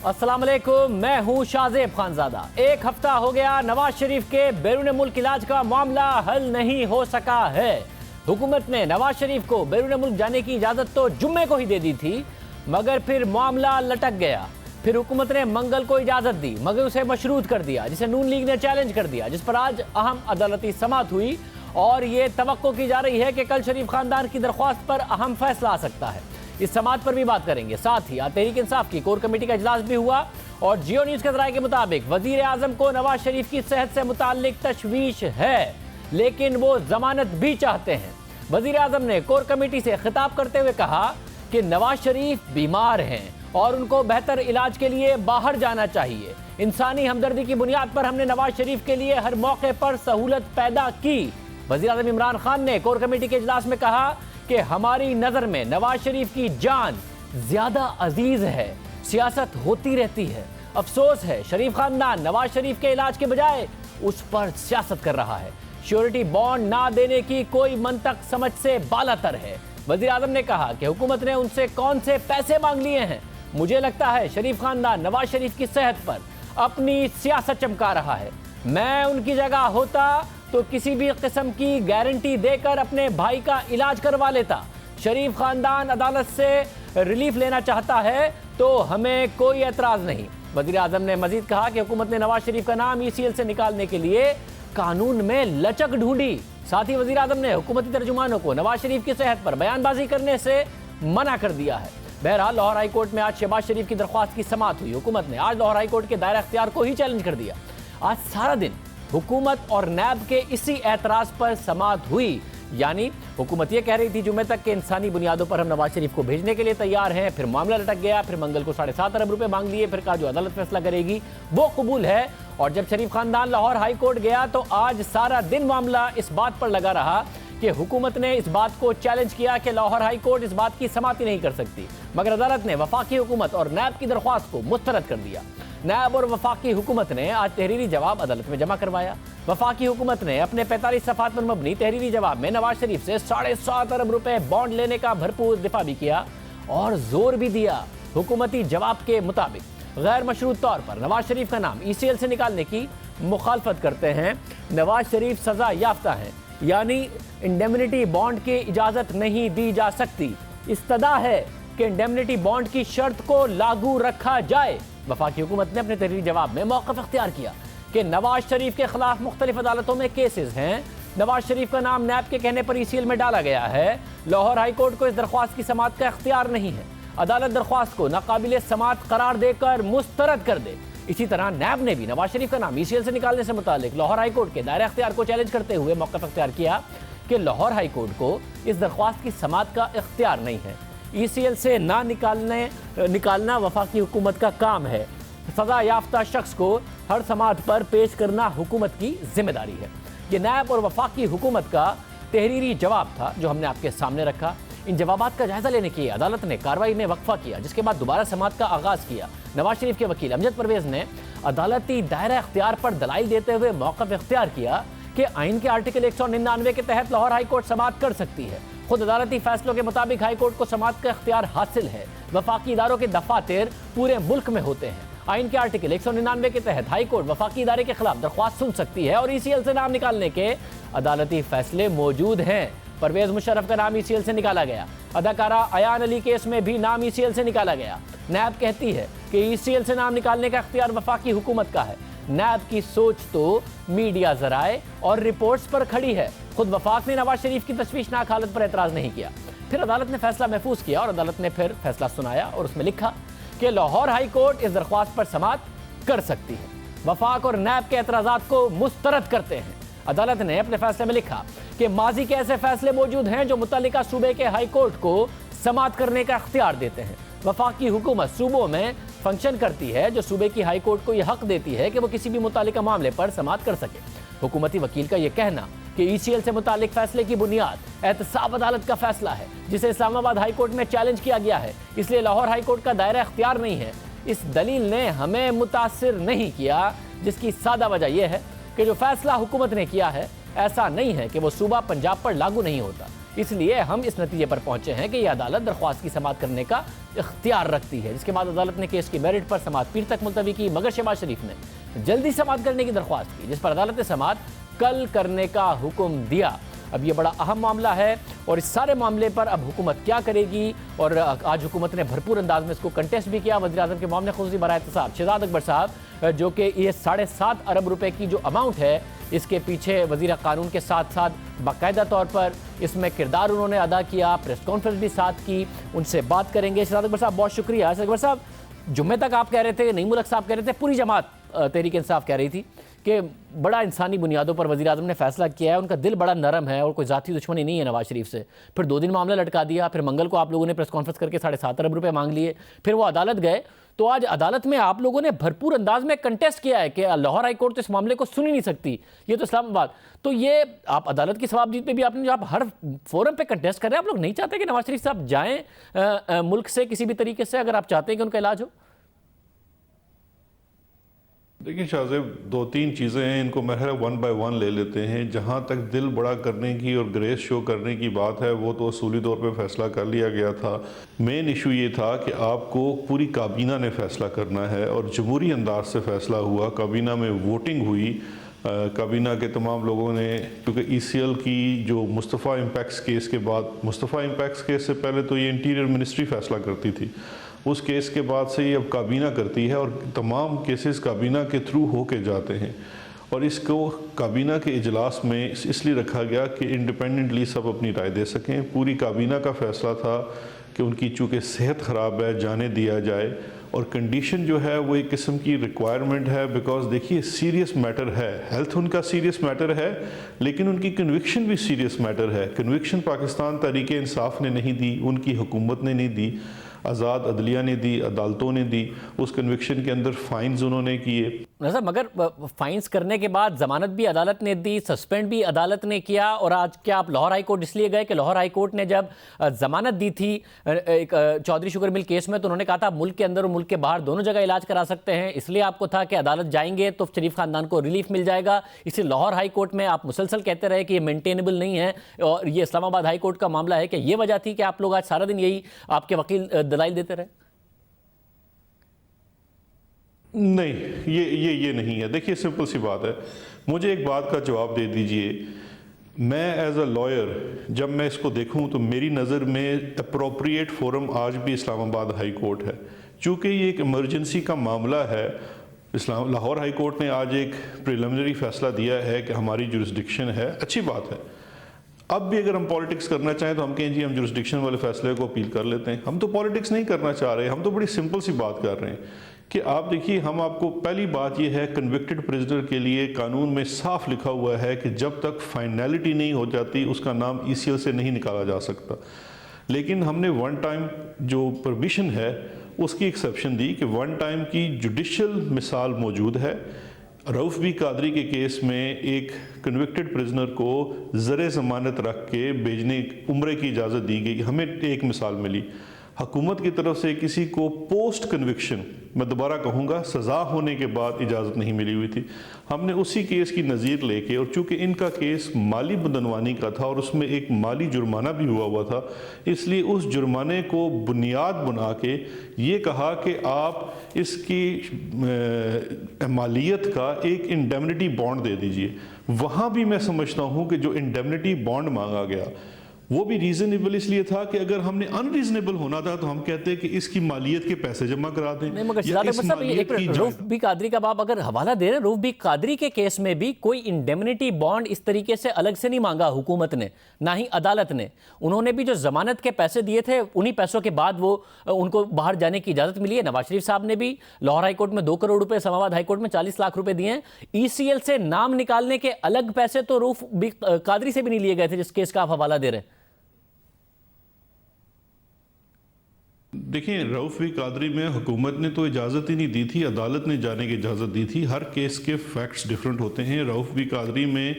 अस्सलाम वालेकुम, मैं हूं शाहजेब खानजादा। एक हफ्ता हो गया नवाज शरीफ के बैरून मुल्क इलाज का मामला हल नहीं हो सका है। हुकूमत ने नवाज शरीफ को बैरून मुल्क जाने की इजाजत तो जुम्मे को ही दे दी थी, मगर फिर मामला लटक गया। फिर हुकूमत ने मंगल को इजाजत दी, मगर उसे मशरूत कर दिया, जिसे नून लीग ने चैलेंज कर दिया, जिस पर आज अहम अदालती समाअत हुई और ये तवक्को की जा रही है कि कल शरीफ खानदान की दरख्वास्त पर अहम फैसला आ सकता है। इस समाअत पर भी बात करेंगे। साथ ही आज तहरीक इंसाफ की कोर कमेटी का इजलास भी हुआ और जियो न्यूज के राय के मुताबिक वजीर आजम को नवाज शरीफ की सेहत से मुताल्लिक तशवीश है, लेकिन वो जमानत भी चाहते हैं। वजीर आजम ने कोर कमेटी से खिताब करते हुए कहा कि नवाज शरीफ बीमार हैं और उनको बेहतर इलाज के लिए बाहर जाना चाहिए। इंसानी हमदर्दी की बुनियाद पर हमने नवाज शरीफ के लिए हर मौके पर सहूलत पैदा की। वजीर आजम इमरान खान ने कोर कमेटी के इजलास में कहा कि हमारी नजर में नवाज शरीफ की जान ज्यादा अजीज है। सियासत होती रहती है, अफसोस है शरीफ खानदान नवाज शरीफ के इलाज के बजाय उस पर सियासत कर रहा है। श्योरिटी बॉन्ड ना देने की कोई मंतक समझ से बालातर है। वजीर आजम ने कहा कि हुकूमत ने उनसे कौन से पैसे मांग लिए हैं। मुझे लगता है शरीफ खानदान नवाज शरीफ की सेहत पर अपनी सियासत चमका रहा है। मैं उनकी जगह होता तो किसी भी किस्म की गारंटी देकर अपने भाई का इलाज करवा लेता। शरीफ खानदान अदालत से रिलीफ लेना चाहता है तो हमें कोई एतराज नहीं। वजीर आजम ने मजीद कहा कि हुकूमत ने नवाज शरीफ का नाम ECL से निकालने के लिए कानून में लचक ढूंढी। साथ ही वजीर आजम ने हुकूमती तर्जुमानों को नवाज शरीफ की सेहत पर बयानबाजी करने से मना कर दिया है। बहरहाल लाहौर हाई कोर्ट में आज शहबाज शरीफ की दरख्वास्त की समाअत हुई। हुकूमत ने आज लाहौर हाई कोर्ट के दायरा इख्तियार को ही चैलेंज कर दिया। आज सारा दिन हुकूमत और नैब के इसी एतराज पर समाअत हुई। यानी हुकूमत ये कह रही थी जुमे तक के इंसानी बुनियादों पर हम नवाज शरीफ को भेजने के लिए तैयार हैं, फिर मामला लटक गया, फिर मंगल को 7.5 अरब रुपए मांग लिए, फिर कहा जो अदालत फैसला करेगी वो कबूल है। और जब शरीफ खानदान लाहौर हाई कोर्ट गया तो आज सारा दिन मामला इस बात पर लगा रहा कि हुकूमत ने इस बात को चैलेंज किया कि लाहौर हाई कोर्ट इस बात की समाअत नहीं कर सकती, मगर अदालत ने वफाकी हुकूमत और नैब की दरख्वास्त को मुस्तरद कर दिया। नैब और वफाकी हुकूमत ने आज तहरीरी जवाब अदालत में जमा करवाया। वफाकी हुकूमत ने अपने 45 सफ़ात पर मबनी तहरीरी जवाब में नवाज शरीफ से 7.5 अरब रुपए बॉन्ड लेने का भरपूर दिफा भी किया और जोर भी दिया। हुकूमती जवाब के मुताबिक गैर मशरूत तौर पर नवाज शरीफ का नाम ECL से निकालने की मुखालफत करते हैं। नवाज शरीफ सजा याफ्ता हैं, यानी इंडेमनिटी बॉन्ड की इजाजत नहीं दी जा सकती। इस्तदा है कि इंडेमनिटी बॉन्ड की शर्त को लागू रखा जाए। वफाकी हुकूमत ने अपने तहरीरी जवाब में मौक़िफ़ इख्तियार किया कि नवाज शरीफ के खिलाफ मुख्तलिफ अदालतों में केसेस हैं। नवाज शरीफ का नाम नैब के कहने पर ECL में डाला गया है। लाहौर हाई कोर्ट को इस दरख्वास्त की समाअत का इख्तियार नहीं है। अदालत दरख्वास्त को नाकाबिल समाअत करार देकर मुस्तरद कर दे। इसी तरह नैब ने भी नवाज शरीफ का नाम ECL से निकालने से मुतालिक लाहौर हाई कोर्ट के दायरा इख्तियार को चैलेंज करते हुए मौक़िफ़ इख्तियार किया कि लाहौर हाई कोर्ट को इस दरख्वास्त की समाअत का इख्तियार नहीं है। ECL से ना निकालना वफाकी हुकूमत का काम है। सजा याफ्ता शख्स को हर समाअत पर पेश करना हुकूमत की जिम्मेदारी है। ये नैब और वफाकी हुकूमत का तहरीरी जवाब था जो हमने आपके सामने रखा। इन जवाबात का जायजा लेने के लिए अदालत ने कार्रवाई में वक्फा किया, जिसके बाद दोबारा समाअत का आगाज किया। नवाज शरीफ के वकील अमजद परवेज ने अदालती दायरा इख्तियार पर दलाइल देते हुए मौक़िफ़ इख्तियार किया कि आइन के आर्टिकल 199 के तहत लाहौर हाई कोर्ट समाअत कर सकती है। खुद अदालती फैसलों के मुताबिक हाई कोर्ट को समाअत का इख्तियार हासिल है। वफाकी इदारों के दफातर पूरे मुल्क में होते हैं। आइन के आर्टिकल 199 के तहत हाई कोर्ट वफाकी इदारे के खिलाफ दरख्वास्त सुन सकती है और ECL से नाम निकालने के अदालती फैसले मौजूद हैं। परवेज मुशर्रफ का नाम ECL से निकाला गया। अदाकारा अयान अली केस में भी नाम ECL से निकाला गया। नैब कहती है कि ECL से नाम निकालने का इख्तियार वफाकी हुकूमत का है। नैब की सोच तो मीडिया जराए और रिपोर्ट्स पर खड़ी है। खुद वफाक ने नवाज शरीफ की तशवीशनाक हालत पर एतराज़ नहीं किया। फिर अदालत ने फैसला महफूज किया और अदालत ने फिर फैसला सुनाया और उसमें लिखा कि लाहौर हाई कोर्ट इस दरख्वास्त पर समाअत कर सकती है। वफाक और नैब के एतराज़ात को मुस्तरद करते हैं। अदालत ने अपने फैसले में लिखा कि माजी के ऐसे फैसले मौजूद हैं जो मुतल्लिका सूबे के हाई कोर्ट को समाअत करने का इख्तियार देते हैं। वफाकी हुकूमत सूबों में फंक्शन करती है जो सूबे की हाई कोर्ट को यह हक देती है कि वो किसी भी मुतल्लिका मामले पर समाअत कर सके। हुकूमती वकील का यह कहना कि ECL से मुतालिक फैसले की बुनियाद एहतसाब अदालत का फैसला है, जिसे इस्लामाबाद हाई कोर्ट में चैलेंज किया गया है, इसलिए लाहौर हाई कोर्ट का दायरा इख्तियार नहीं है। इस दलील ने हमें मुतासिर नहीं किया, जिसकी सादा वजह यह है कि जो फैसला हुकूमत ने किया है ऐसा नहीं है कि वो सूबा पंजाब पर लागू नहीं होता। इसलिए हम इस नतीजे पर पहुंचे हैं कि यह अदालत दरख्वास्त की समाअत करने का इख्तियार रखती है। जिसके बाद अदालत ने केस की मेरिट पर समाअत पीर तक मुलतवी की, मगर शहबाज शरीफ ने जल्दी समाअत करने की दरख्वास्त की, जिस पर अदालत ने समाअत कल करने का हुक्म दिया। अब ये बड़ा अहम मामला है और इस सारे मामले पर अब हुकूमत क्या करेगी, और आज हुकूमत ने भरपूर अंदाज में इसको कंटेस्ट भी किया। वज़ीर आज़म के मामले खुसूसी बराए एहतसाब शहजाद अकबर साहब, जो कि ये 7.5 अरब रुपए की जो अमाउंट है, इसके पीछे वज़ीर कानून के साथ साथ बाकायदा तौर पर इसमें किरदार उन्होंने अदा किया, प्रेस कॉन्फ्रेंस भी साथ की, उनसे बात करेंगे। शहजाद अकबर साहब बहुत शुक्रिया। अकबर साहब, जुम्मे तक आप कह रहे थे, नईम मुल्क साहब कह रहे थे, पूरी जमात तहरीक इंसाफ कह रही थी कि बड़ा इंसानी बुनियादों पर वज़ीर आज़म ने फैसला किया है, उनका दिल बड़ा नरम है और कोई ज़ाती दुश्मनी नहीं है नवाज शरीफ से। फिर 2 दिन मामला लटका दिया, फिर मंगल को आप लोगों ने प्रेस कॉन्फ्रेंस करके 7.5 अरब रुपए मांग लिए, फिर वो अदालत गए। तो आज अदालत में आप लोगों ने भरपूर अंदाज में कंटेस्ट किया है कि लाहौर हाई कोर्ट तो इस मामले को सुन ही नहीं सकती, ये तो इस्लामाबाद। तो ये आप अदालत की सवाबदीद पे भी आपने, जो आप हर फोरम पे कंटेस्ट कर रहे हैं, आप लोग नहीं चाहते कि नवाज शरीफ साहब जाएं मुल्क से किसी भी तरीके से, अगर आप चाहते हैं कि उनका इलाज हो? देखिए शाहजेब, 2-3 चीज़ें हैं, इनको मैं 1 बाय 1 ले लेते हैं। जहाँ तक दिल बड़ा करने की और ग्रेस शो करने की बात है, वो तो असूली तौर पे फैसला कर लिया गया था। मेन इशू ये था कि आपको पूरी काबीना ने फैसला करना है और जमहूरी अंदाज से फैसला हुआ। काबीना में वोटिंग हुई, काबीना के तमाम लोगों ने, क्योंकि ECL की जो मुस्तफ़ा इम्पैक्ट्स केस के बाद, मुस्तफ़ा इम्पैक्ट्स केस से पहले तो ये इंटीरियर मिनिस्ट्री फैसला करती थी, उस केस के बाद से ये अब काबीना करती है और तमाम केसेस काबीना के थ्रू होके जाते हैं। और इसको काबीना के इजलास में इसलिए रखा गया कि इंडिपेंडेंटली सब अपनी राय दे सकें। पूरी काबीना का फैसला था कि उनकी चूँकि सेहत ख़राब है, जाने दिया जाए, और कंडीशन जो है वो एक किस्म की रिक्वायरमेंट है। बिकॉज देखिए, सीरियस मैटर है, हेल्थ उनका सीरियस मैटर है, लेकिन उनकी कन्विक्शन भी सीरियस मैटर है। कन्विक्शन पाकिस्तान तहरीक इंसाफ ने नहीं दी, उनकी हुकूमत ने नहीं दी, आज़ाद अदलिया ने दी, अदालतों ने दी। उस कन्विक्शन के अंदर फाइन्स उन्होंने किए। नज़र, मगर फाइन्स करने के बाद ज़मानत भी अदालत ने दी, सस्पेंड भी अदालत ने किया। और आज क्या आप लाहौर हाई कोर्ट इसलिए गए कि लाहौर हाई कोर्ट ने जब ज़मानत दी थी एक चौधरी शुगर मिल केस में, तो उन्होंने कहा था मुल्क के अंदर और मुल्क के बाहर दोनों जगह इलाज करा सकते हैं, इसलिए आपको था कि अदालत जाएंगे तो शरीफ खानदान को रिलीफ मिल जाएगा। इसलिए लाहौर हाई कोर्ट में आप मुसलसल कहते रहे कि ये मेंटेनेबल नहीं है और ये इस्लामाबाद हाई कोर्ट का मामला है। कि ये वजह थी कि आप लोग आज सारा दिन यही आपके वकील दलाइल देते रहे? नहीं, ये नहीं है। देखिए, सिंपल सी बात है, मुझे एक बात का जवाब दे दीजिए। मैं एज अ लॉयर जब मैं इसको देखूं तो मेरी नज़र में अप्रोप्रिएट फोरम आज भी इस्लामाबाद हाई कोर्ट है। चूँकि ये एक इमरजेंसी का मामला है, लाहौर हाई कोर्ट ने आज एक प्रिलिमिनरी फैसला दिया है कि हमारी जुरिस्डिक्शन है, अच्छी बात है। अब भी अगर हम पॉलिटिक्स करना चाहें तो हम कहें जी हम जुरिस्डिक्शन वाले फैसले को अपील कर लेते हैं। हम तो पॉलिटिक्स नहीं करना चाह रहे, हम तो बड़ी सिंपल सी बात कर रहे हैं कि आप देखिए, हम आपको, पहली बात यह है, कन्विक्टेड प्रिजनर के लिए कानून में साफ लिखा हुआ है कि जब तक फाइनलिटी नहीं हो जाती उसका नाम ECL से नहीं निकाला जा सकता। लेकिन हमने 1 टाइम जो परमिशन है उसकी एक्सेप्शन दी कि 1 टाइम की जुडिशल मिसाल मौजूद है। रऊफ बी कादरी के केस में एक कन्विक्टेड प्रिजनर को ज़र ज़मानत रख के भेजने, उम्रे की इजाज़त दी गई। हमें एक मिसाल मिली, हुकूमत की तरफ से किसी को पोस्ट कन्विक्शन, मैं दोबारा कहूँगा, सज़ा होने के बाद इजाज़त नहीं मिली हुई थी। हमने उसी केस की नज़ीर लेके, और चूँकि इनका केस माली बदनवानी का था और उसमें एक माली जुर्माना भी हुआ था, इसलिए उस जुर्माने को बुनियाद बना के ये कहा कि आप इसकी मालियत का एक इंडेमनिटी बॉन्ड दे दीजिए। वहाँ भी मैं समझता हूँ कि जो इंडेमनिटी बॉन्ड मांगा गया वो भी रीजनेबल इसलिए था कि अगर हमने अनरीजनेबल होना था तो हम कहते हैं कि इसकी मालियत के पैसे जमा करा दें। नहीं, मगर रऊफ बी कादरी का आप अगर हवाला दे रहे हैं, रऊफ बी कादरी के केस में भी कोई इंडेमनिटी बॉन्ड इस तरीके से अलग से नहीं मांगा हुकूमत ने, ना ही अदालत ने। उन्होंने भी जो जमानत के पैसे दिए थे, उन्हीं पैसों के बाद वो उनको बाहर जाने की इजाजत मिली है। नवाज शरीफ साहब ने भी लाहौर हाई कोर्ट में 2 करोड़ रुपए, इस्लामाबाद हाई कोर्ट में 40 लाख रुपए दिए हैं। ECL से नाम निकालने के अलग पैसे तो रऊफ बी कादरी से भी नहीं लिए गए थे, जिस केस का आप हवाला दे रहे हैं। देखिए, रऊफ बी कादरी में हुकूमत ने तो इजाज़त ही नहीं दी थी, अदालत ने जाने की इजाज़त दी थी। हर केस के फैक्ट्स डिफरेंट होते हैं। रऊफ बी कादरी में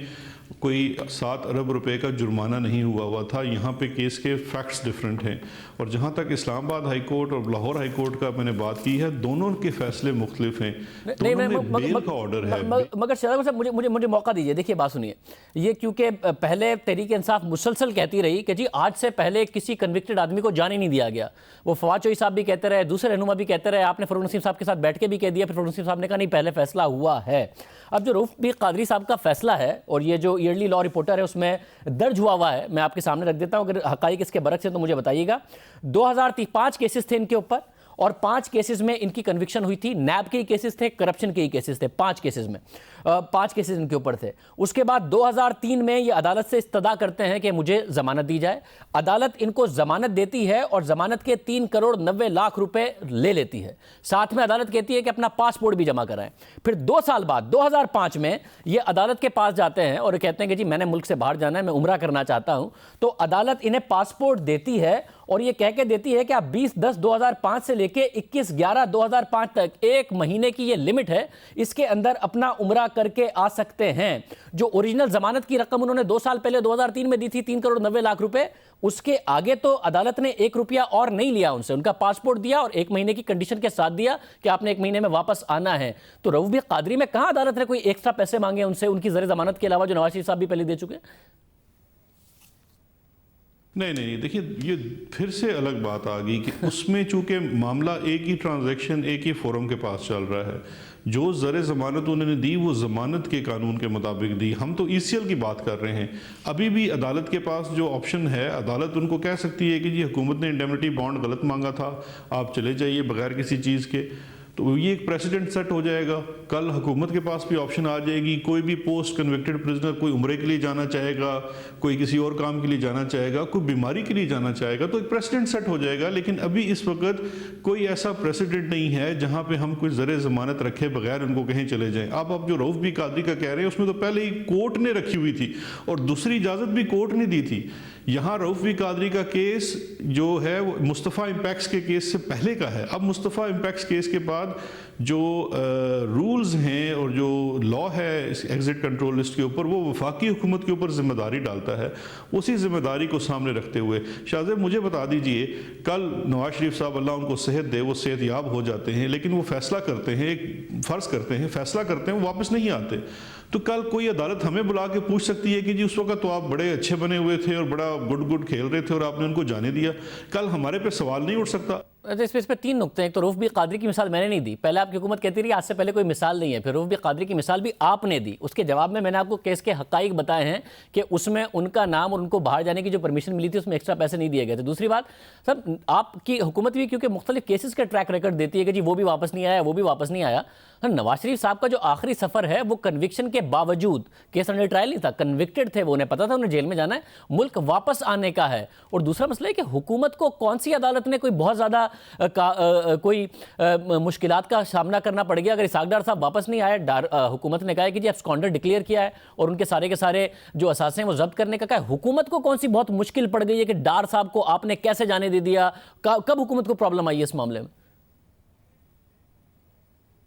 कोई 7 अरब रुपए का जुर्माना नहीं हुआ था। यहाँ पे केस के फैक्ट्स डिफरेंट हैं। और जहाँ तक इस्लामाबाद हाई कोर्ट और लाहौर हाई कोर्ट का मैंने बात की है, दोनों के फैसले मुख्तलिफ हैं। दोनों में बेल का ऑर्डर है। मगर शहजाद साहब मुझे मौका दीजिए। देखिए बात सुनिए, ये क्योंकि पहले तहरीक इंसाफ मुसलसल कहती रही कि जी आज से पहले किसी कन्विक्टेड आदमी को जाने नहीं दिया गया। वो फवाद चौधरी साहब भी कहते रहे, दूसरे रहनुमा भी कहते रहे, आपने फरूक नसीम साहब के साथ बैठ के भी कह दिया, फिर फरूक नसीम साहब ने कहा नहीं पहले फैसला हुआ है। अब जो रऊफ बी कादरी साहब का फैसला है और ये जो ईयरली लॉ रिपोर्टर है उसमें दर्ज हुआ है, मैं आपके सामने रख देता हूं, अगर हकाइक इसके बरक्स है तो मुझे बताइएगा। 2005 केसेस थे इनके ऊपर और 5 केसेस में इनकी कन्विक्शन हुई थी। नैब के ही केसेस थे, करप्शन के ही केसेस थे, 5 केसेस में 5 केसेस इनके ऊपर थे। उसके बाद 2003 में ये अदालत से इस्तदा करते हैं कि मुझे जमानत दी जाए। अदालत इनको जमानत देती है और जमानत के 3 करोड़ 90 लाख रुपए ले लेती है। साथ में अदालत कहती है कि अपना पासपोर्ट भी जमा कराएं। फिर 2 साल बाद 2005 में ये अदालत के पास जाते हैं और कहते हैं कि जी मैंने मुल्क से बाहर जाना है, मैं उम्रा करना चाहता हूं। तो अदालत इन्हें पासपोर्ट देती है और ये कह के देती है कि आप 20/10/2005 से लेके 21/11/2005 तक 1 महीने की ये लिमिट है, इसके अंदर अपना उम्रा करके आ सकते हैं। जो ओरिजिनल जमानत की रकम उन्होंने 2 साल पहले 2003 में दी थी 3 करोड़ 90 लाख रुपए, उसके आगे तो अदालत ने 1 रुपया और नहीं लिया उनसे। उनका पासपोर्ट दिया और 1 महीने की कंडीशन के साथ दिया कि आपने 1 महीने में वापस आना है। तो रऊफ बी कादरी में कहां अदालत ने कोई एक्स्ट्रा पैसे मांगे उनसे, उनकी ज़र जमानत के अलावा, जो नवाज शरीफ साहब भी पहले दे चुके हैं? नहीं, देखिए ये फिर से अलग बात आ गई कि उसमें चूंकि मामला एक ही ट्रांजैक्शन एक ही फोरम के पास चल रहा है। जो ज़र ज़मानत उन्होंने दी वो ज़मानत के कानून के मुताबिक दी। हम तो ECL की बात कर रहे हैं। अभी भी अदालत के पास जो ऑप्शन है, अदालत उनको कह सकती है कि जी हुकूमत ने इंडेमनिटी बॉन्ड गलत मांगा था, आप चले जाइए बगैर किसी चीज़ के। तो ये एक प्रेसिडेंट सेट हो जाएगा। कल हुकूमत के पास भी ऑप्शन आ जाएगी, कोई भी पोस्ट कन्विक्टेड प्रिजनर कोई उम्रे के लिए जाना चाहेगा, कोई किसी और काम के लिए जाना चाहेगा, कोई बीमारी के लिए जाना चाहेगा, तो एक प्रेसिडेंट सेट हो जाएगा। लेकिन अभी इस वक्त कोई ऐसा प्रेसिडेंट नहीं है जहां पे हम कोई ज़र ज़मानत रखे बगैर उनको कहीं चले जाएं। आप जो रऊफ बी कादरी का कह रहे हैं उसमें तो पहले ही कोर्ट ने रखी हुई थी और दूसरी इजाज़त भी कोर्ट ने दी थी। यहाँ रऊफ बी कादरी का केस जो है वो मुस्तफ़ा इम्पैक्ट्स के केस से पहले का है। अब मुस्तफ़ा इम्पैक्ट्स केस के बाद जो रूल्स हैं और जो लॉ है इस एग्जिट कंट्रोल लिस्ट के ऊपर, वो वफाकी हुकूमत के ऊपर जिम्मेदारी डालता है। उसी जिम्मेदारी को सामने रखते हुए शाहजेब मुझे बता दीजिए, कल नवाज शरीफ साहब अल्लाह उनको सेहत दे, वो सेहतयाब हो जाते हैं, लेकिन वो फैसला करते हैं, एक फ़र्ज़ करते हैं, फैसला करते हैं, वो वापस नहीं आते। तो कल कोई अदालत हमें बुला के पूछ सकती है कि जी उस वक्त तो आप बड़े अच्छे बने हुए थे और बड़ा गुड खेल रहे थे और आपने उनको जाने दिया। कल हमारे पे सवाल नहीं उठ सकता। इस पे 3 नुकते हैं। तो रऊफ बी कादरी की मिसाल मैंने नहीं दी, पहले आपकी हुकूमत कहती रही आज से पहले कोई मिसाल नहीं है, फिर रऊफ बी कादरी की मिसाल भी आपने दी। उसके जवाब में मैंने आपको केस के हकाइक बताए हैं कि उसमें उनका नाम और उनको बाहर जाने की जो परमिशन मिली थी उसमें एक्स्ट्रा पैसे नहीं दिए गए थे। दूसरी बात सर, आपकी हुकूमत भी क्योंकि मुख्तलिफ केसेस के ट्रैक रिकॉर्ड देती है कि जी वो भी वापस नहीं आया, वो भी वापस नहीं आया। नवाज शरीफ साहब का जो आखिरी सफ़र है वो कन्विक्शन के बावजूद, केस अंडर ट्रायल नहीं था, कन्विक्टेड थे वो, उन्हें पता था उन्हें जेल में जाना है, मुल्क वापस आने का है। और दूसरा मसला है कि हुकूमत को कौन सी अदालत ने कोई बहुत ज़्यादा कोई मुश्किलात का सामना करना पड़ गया। अगर इसहाक डार साहब वापस नहीं आए, हुकूमत ने कहा है कि जी एब्सकॉन्डर डिक्लेयर किया है और उनके सारे के सारे जो असासे हैं वो जब्त करने का कहा है। हुकूमत को कौन सी बहुत मुश्किल पड़ गई है कि डार साहब को आपने कैसे जाने दे दिया? कब हुकूमत को प्रॉब्लम आई है इस मामले में?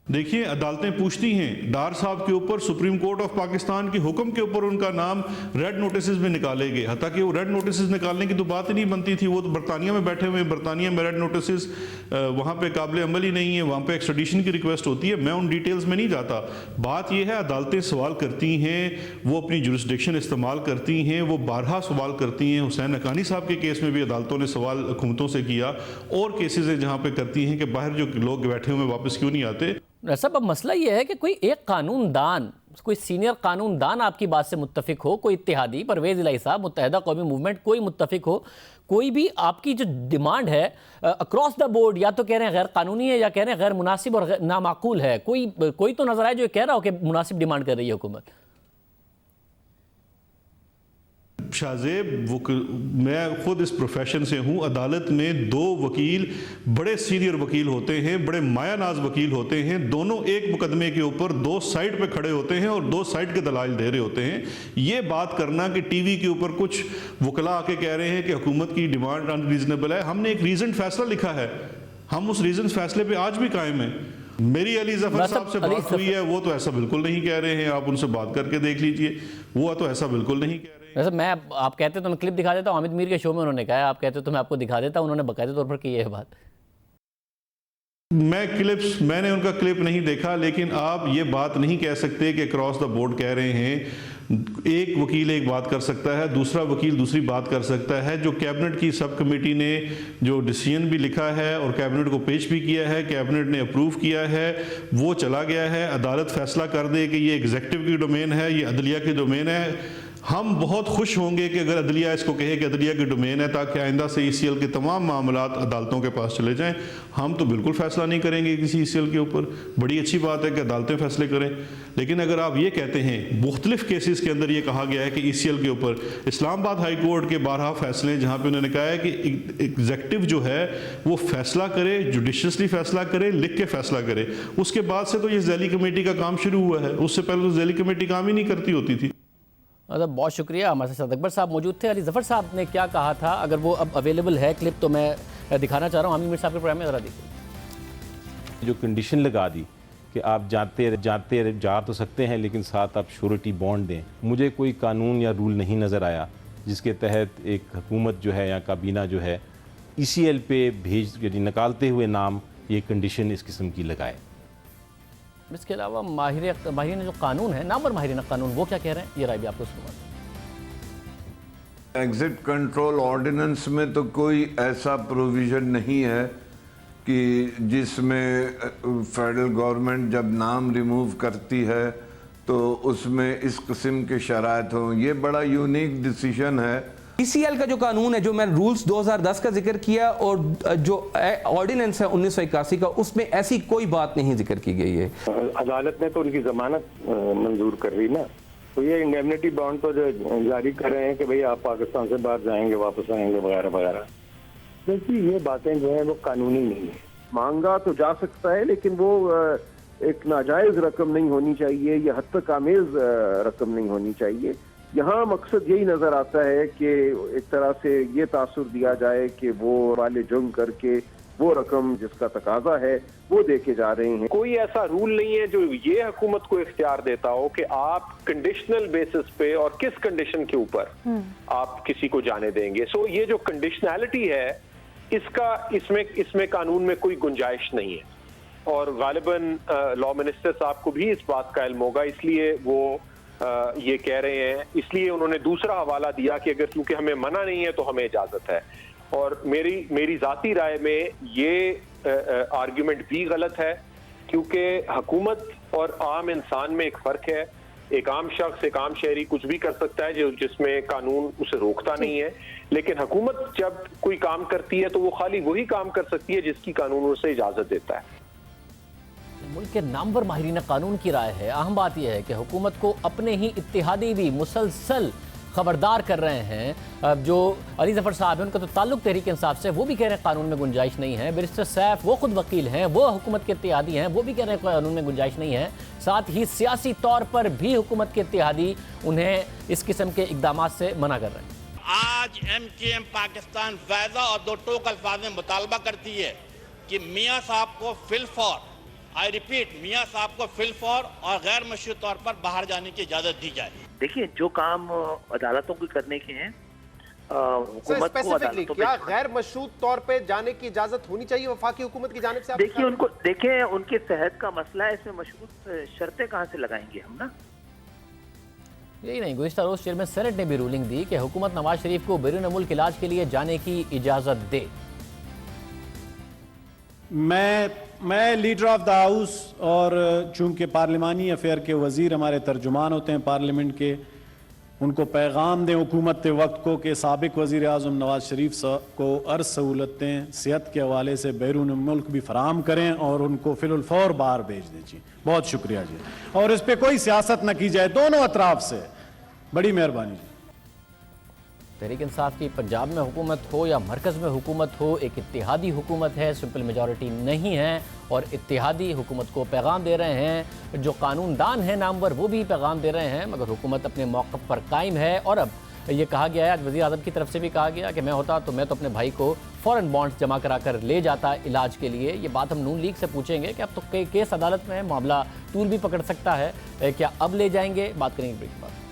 देखिए, अदालतें पूछती हैं डार साहब के ऊपर, सुप्रीम कोर्ट ऑफ पाकिस्तान के हुक्म के ऊपर उनका नाम रेड नोटिस में निकाले गए। हत्ता कि वो रेड नोटिस निकालने की तो बात ही नहीं बनती थी। वो तो बरतानिया में बैठे हुए हैं, बरतानिया में रेड नोटिस वहाँ पे काबिल अमल ही नहीं है, वहाँ पे एक्स्ट्राडिशन की रिक्वेस्ट होती है। मैं उन डिटेल्स में नहीं जाता। बात यह है अदालतें सवाल करती हैं, वो अपनी जुरिस्डिक्शन इस्तेमाल करती हैं, वो बारहा सवाल करती हैं। हुसैन हक्कानी साहब के केस में भी अदालतों ने सवाल हुकूमतों से किया, और केसेज हैं जहाँ पे करती हैं कि बाहर जो लोग बैठे हुए वापस क्यों नहीं आते। सब अब मसला ये है कि कोई एक कानूनदान, कोई सीनियर कानूनदान आपकी बात से मुत्तफिक हो, कोई इत्तेहादी, परवेज़ इलाही साहब, मुत्तहिदा कौमी मूवमेंट, कोई मुत्तफिक हो, कोई भी आपकी जो डिमांड है अक्रॉस द बोर्ड या तो कह रहे हैं गैर कानूनी है या कह रहे हैं गैर मुनासिब और नामाकूल है, कोई तो नजर आए जो कह रहा हो कि मुनासिब डिमांड कर रही है हुकूमत। शाहजेब, मैं खुद इस प्रोफेशन से हूँ। अदालत में 2 वकील, बड़े सीनियर वकील होते हैं, बड़े मायानाज वकील होते हैं। दोनों एक मुकदमे के ऊपर 2 साइड पे खड़े होते हैं और 2 साइड के दलाइल दे रहे होते हैं। ये बात करना कि टीवी के ऊपर कुछ वकला आके कह रहे हैं कि हुकूमत की डिमांड अनरीजनेबल है, हमने एक रीजन फैसला लिखा है, हम उस रीजन फैसले पे आज भी कायम हैं। मेरी अली जफर साहब से अली बात हुई है, वो तो ऐसा बिल्कुल नहीं कह रहे हैं, आप उनसे बात करके देख लीजिए, वो तो ऐसा बिल्कुल नहीं कह रहे हैं। वैसे मैं, आप कहते तो मैं क्लिप दिखा देता हूँ, हामिद मीर के शो में उन्होंने कहा है, आप कहते तो मैं आपको दिखा देता हूँ, उन्होंने बाकायदे तौर पर की है बात। मैंने उनका क्लिप नहीं देखा, लेकिन आप ये बात नहीं कह सकते कि क्रॉस द बोर्ड कह रहे हैं। एक वकील एक बात कर सकता है, दूसरा वकील दूसरी बात कर सकता है। जो कैबिनेट की सब कमेटी ने जो डिसीजन भी लिखा है और कैबिनेट को पेश भी किया है, कैबिनेट ने अप्रूव किया है, वो चला गया है। अदालत फैसला कर दे कि ये एग्जीक्यूटिव की डोमेन है, ये अदलिया की डोमेन है। हम बहुत खुश होंगे कि अगर अदलिया इसको कहे कि अदलिया की डोमेन है, ताकि आइंदा से ECL के तमाम मामलात अदालतों के पास चले जाएं। हम तो बिल्कुल फैसला नहीं करेंगे किसी ECL के ऊपर, बड़ी अच्छी बात है कि अदालतें फैसले करें। लेकिन अगर आप ये कहते हैं, मुख्तलिफ केसेस के अंदर ये कहा गया है कि ECL के ऊपर इस्लामाबाद हाई कोर्ट के 12 फैसले, जहाँ पे उन्होंने कहा है कि एग्जेक्टिव जो है वो फैसला करे, जुडिशियसली फैसला करे, लिख के फैसला करे। उसके बाद से तो ये ज़ैली कमेटी का काम शुरू हुआ है, उससे पहले तो ज़ैली कमेटी काम ही नहीं करती होती थी। बहुत शुक्रिया। हमारे साथ अकबर साहब मौजूद थे। अली जफ़र साहब ने क्या कहा था, अगर वो अब अवेलेबल है क्लिप तो मैं दिखाना चाह रहा हूँ। हामिद मीर साहब के प्रोग्राम में ज़रा देखिए। जो कंडीशन लगा दी कि आप जाते जा तो सकते हैं, लेकिन साथ आप श्योरिटी बॉन्ड दें, मुझे कोई कानून या रूल नहीं नज़र आया जिसके तहत एक हुकूमत जो है या काबीना जो है ECL पे निकालते हुए नाम ये कंडीशन इस किस्म की लगाए। इसके अलावा माहिरीन जो कानून है, नामवर माहिरीन कानून, वो क्या कह रहे हैं, ये राय भी आपको सुनवा। एग्जिट कंट्रोल ऑर्डिनेंस में तो कोई ऐसा प्रोविज़न नहीं है कि जिसमें फेडरल गवर्नमेंट जब नाम रिमूव करती है तो उसमें इस किस्म के शराइत हों। ये बड़ा यूनिक डिसीजन है। ECL का जो कानून है, जो मैंने रूल्स 2010 का जिक्र किया और जो ऑर्डिनेंस है 1981 का, उसमें ऐसी कोई बात नहीं जिक्र की गई है। अदालत ने तो उनकी जमानत मंजूर कर दी ना, तो ये इंडेमनिटी बॉन्ड तो जो जारी कर रहे हैं कि भाई आप पाकिस्तान से बाहर जाएंगे, वापस आएंगे वगैरह वगैरह, क्योंकि ये बातें जो है वो कानूनी नहीं है। मांगा तो जा सकता है, लेकिन वो एक नाजायज रकम नहीं होनी चाहिए या हद तक आमेज रकम नहीं होनी चाहिए। यहाँ मकसद यही नजर आता है कि एक तरह से ये तासुर दिया जाए कि वो वाले जुर्म करके वो रकम जिसका तकाजा है वो देके जा रहे हैं। कोई ऐसा रूल नहीं है जो ये हुकूमत को इख्तियार देता हो कि आप कंडीशनल बेसिस पे और किस कंडीशन के ऊपर आप किसी को जाने देंगे। सो ये जो कंडीशनैलिटी है, इसमें कानून में कोई गुंजाइश नहीं है, और गालिबन लॉ मिनिस्टर साहब को भी इस बात का इल्म होगा, इसलिए वो ये कह रहे हैं। इसलिए उन्होंने दूसरा हवाला दिया कि अगर क्योंकि हमें मना नहीं है तो हमें इजाजत है। और मेरी जाती राय में ये आर्ग्यूमेंट भी गलत है, क्योंकि हुकूमत और आम इंसान में एक फर्क है। एक आम शख्स, एक आम शहरी कुछ भी कर सकता है जिसमें कानून उसे रोकता नहीं है, लेकिन हुकूमत जब कोई काम करती है तो वो खाली वही काम कर सकती है जिसकी कानून उसे इजाजत देता है। मुल्क के नामवर माहिरीन कानून की राय है। अहम बात यह है कि हुकूमत को अपने ही इत्तेहादी भी मुसलसल खबरदार कर रहे हैं। अब जो अली जफ़र साहब हैं, उनका तो ताल्लुक तहरीक इंसाफ से, वो भी कह रहे हैं कानून में गुंजाइश नहीं है। बैरिस्टर सैफ, वो खुद वकील हैं, वो हुकूमत के इत्तेहादी हैं, वो भी कह रहे हैं कानून में गुंजाइश नहीं है। साथ ही सियासी तौर पर भी हुकूमत के इत्तेहादी उन्हें इस किस्म के इकदाम से मना कर रहे हैं। आज MKM पाकिस्तान वाज़ा और दो टोक अल्फाज में मुतालबा करती है कि मियाँ साहब को फिलफौर, आई रिपीट, मियाँ साहब को फिलफौर और गैर मशरूत तौर पर बाहर जाने की इजाजत दी जाए। देखिए, जो काम अदालतों को करने के हैं, हुकूमत को अदालतों क्या गैर मशरूत तौर पे जाने की इजाजत होनी चाहिए वफाकी हुकूमत की जानिब से? देखिए, उनको देखें, उनके सेहत का मसला है, इसमें मशरूत शर्तें कहाँ से लगाएंगे हम ना। यही नहीं, गुज़िश्ता रोज चेयरमैन सेनेट ने भी रूलिंग दी कि हुकूमत नवाज शरीफ को बैरून मुल्क इलाज के लिए जाने की इजाजत दे। मैं लीडर ऑफ द हाउस और चूंकि पार्लिमानी अफेयर के वजीर हमारे तर्जुमान होते हैं पार्लियामेंट के, उनको पैगाम दें हुकूमत वक्त को कि साबिक वजीर आज़म नवाज शरीफ को अर्ज सहूलतें सेहत के हवाले से बैरून मुल्क भी फराम करें और उनको फिलफौर बाहर भेज दें। जी, बहुत शुक्रिया जी। और इस पर कोई सियासत न की जाए दोनों अतराफ से, बड़ी मेहरबानी जी। तहरीक इंसाफ की पंजाब में हुकूमत हो या मरकज़ में हुकूमत हो, एक इत्तेहादी हुकूमत है, सिंपल मेजॉरिटी नहीं है, और इत्तेहादी हुकूमत को पैगाम दे रहे हैं। जो कानूनदान है नामवर, वो भी पैगाम दे रहे हैं, मगर हुकूमत अपने मौक़िफ़ पर कायम है। और अब ये कहा गया है, आज वज़ीर आज़म की तरफ से भी कहा गया कि मैं होता तो मैं तो अपने भाई को फौरन बॉन्ड्स जमा कराकर ले जाता इलाज के लिए। ये बात हम नून लीग से पूछेंगे कि अब तो केस अदालत में है, मामला तूल भी पकड़ सकता है, क्या अब ले जाएंगे? बात करेंगे ब्रेक के बाद।